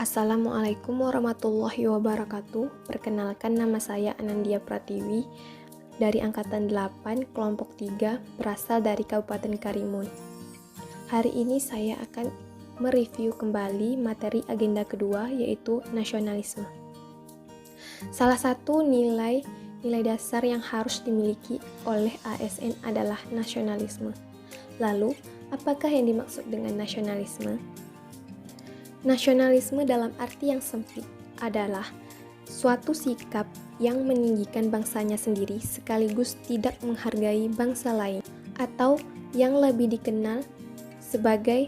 Assalamualaikum warahmatullahi wabarakatuh. Perkenalkan, nama saya Anandia Pratiwi dari Angkatan 8, kelompok 3, berasal dari Kabupaten Karimun. Hari ini saya akan mereview kembali materi agenda kedua, yaitu nasionalisme. Salah satu nilai dasar yang harus dimiliki oleh ASN adalah nasionalisme. Lalu, apakah yang dimaksud dengan nasionalisme? Nasionalisme dalam arti yang sempit adalah suatu sikap yang meninggikan bangsanya sendiri sekaligus tidak menghargai bangsa lain, atau yang lebih dikenal sebagai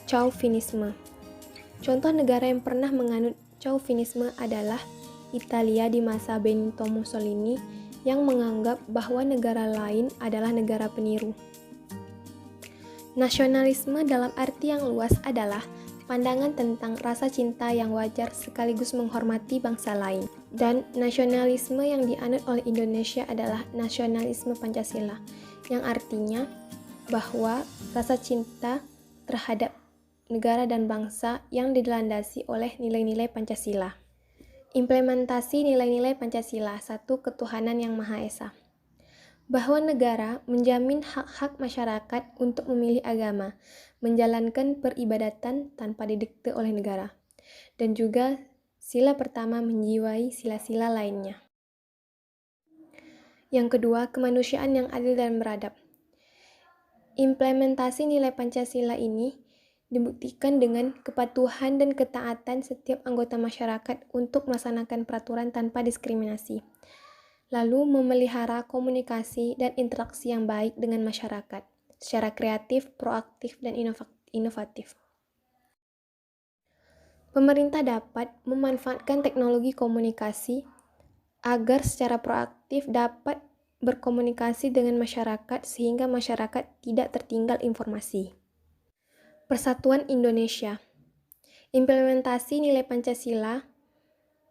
chauvinisme. Contoh negara yang pernah menganut chauvinisme adalah Italia di masa Benito Mussolini yang menganggap bahwa negara lain adalah negara peniru. Nasionalisme dalam arti yang luas adalah pandangan tentang rasa cinta yang wajar sekaligus menghormati bangsa lain. Dan nasionalisme yang dianut oleh Indonesia adalah nasionalisme Pancasila, yang artinya bahwa rasa cinta terhadap negara dan bangsa yang dilandasi oleh nilai-nilai Pancasila. Implementasi nilai-nilai Pancasila, satu ketuhanan yang Maha Esa. Bahwa negara menjamin hak-hak masyarakat untuk memilih agama, menjalankan peribadatan tanpa didikte oleh negara, dan juga sila pertama menjiwai sila-sila lainnya. Yang kedua, kemanusiaan yang adil dan beradab. Implementasi nilai Pancasila ini dibuktikan dengan kepatuhan dan ketaatan setiap anggota masyarakat untuk melaksanakan peraturan tanpa diskriminasi. Lalu memelihara komunikasi dan interaksi yang baik dengan masyarakat secara kreatif, proaktif, dan inovatif. Pemerintah dapat memanfaatkan teknologi komunikasi agar secara proaktif dapat berkomunikasi dengan masyarakat sehingga masyarakat tidak tertinggal informasi. Persatuan Indonesia. Implementasi nilai Pancasila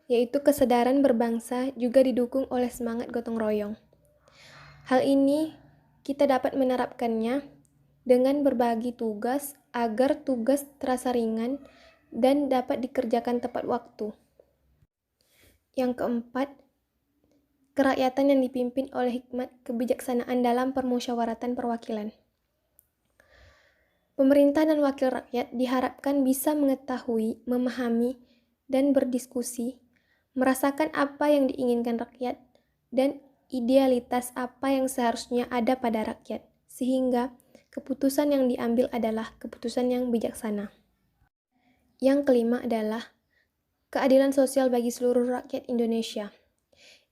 yaitu kesadaran berbangsa juga didukung oleh semangat gotong royong. Hal ini kita dapat menerapkannya dengan berbagi tugas agar tugas terasa ringan dan dapat dikerjakan tepat waktu. Yang keempat, kerakyatan yang dipimpin oleh hikmat kebijaksanaan dalam permusyawaratan perwakilan. Pemerintah dan wakil rakyat diharapkan bisa mengetahui, memahami, dan berdiskusi, merasakan apa yang diinginkan rakyat, dan idealitas apa yang seharusnya ada pada rakyat, sehingga keputusan yang diambil adalah keputusan yang bijaksana. Yang kelima adalah keadilan sosial bagi seluruh rakyat Indonesia,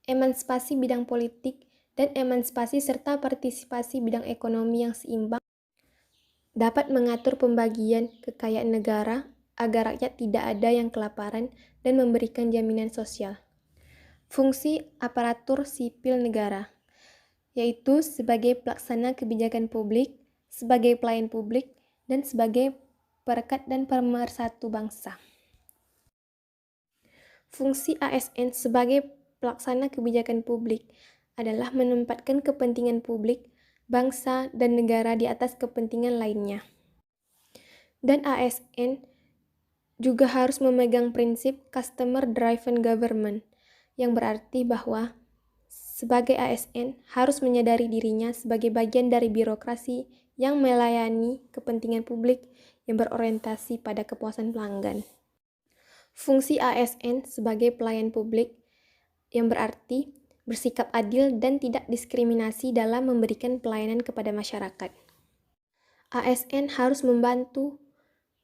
emansipasi bidang politik, dan emansipasi serta partisipasi bidang ekonomi yang seimbang dapat mengatur pembagian kekayaan negara agar rakyat tidak ada yang kelaparan dan memberikan jaminan sosial. Fungsi aparatur sipil negara, yaitu sebagai pelaksana kebijakan publik, sebagai pelayan publik, dan sebagai perekat dan pemersatu bangsa. Fungsi ASN sebagai pelaksana kebijakan publik adalah menempatkan kepentingan publik, bangsa, dan negara di atas kepentingan lainnya. Dan ASN juga harus memegang prinsip customer driven government, yang berarti bahwa sebagai ASN harus menyadari dirinya sebagai bagian dari birokrasi yang melayani kepentingan publik yang berorientasi pada kepuasan pelanggan. Fungsi ASN sebagai pelayan publik yang berarti bersikap adil dan tidak diskriminasi dalam memberikan pelayanan kepada masyarakat. ASN harus membantu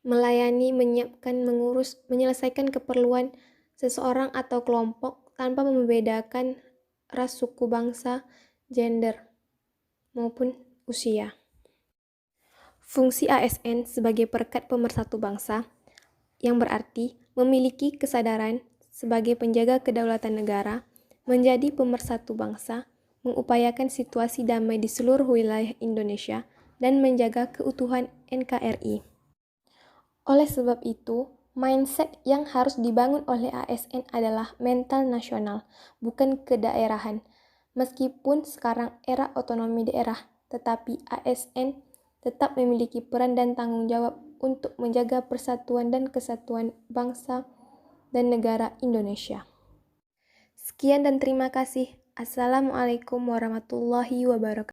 melayani, menyiapkan, mengurus, menyelesaikan keperluan seseorang atau kelompok tanpa membedakan ras, suku, bangsa, gender, maupun usia. Fungsi ASN sebagai perekat pemersatu bangsa, yang berarti memiliki kesadaran sebagai penjaga kedaulatan negara, menjadi pemersatu bangsa, mengupayakan situasi damai di seluruh wilayah Indonesia, dan menjaga keutuhan NKRI. Oleh sebab itu, mindset yang harus dibangun oleh ASN adalah mental nasional, bukan kedaerahan. Meskipun sekarang era otonomi daerah, tetapi ASN tetap memiliki peran dan tanggung jawab untuk menjaga persatuan dan kesatuan bangsa dan negara Indonesia. Sekian dan terima kasih. Assalamualaikum warahmatullahi wabarakatuh.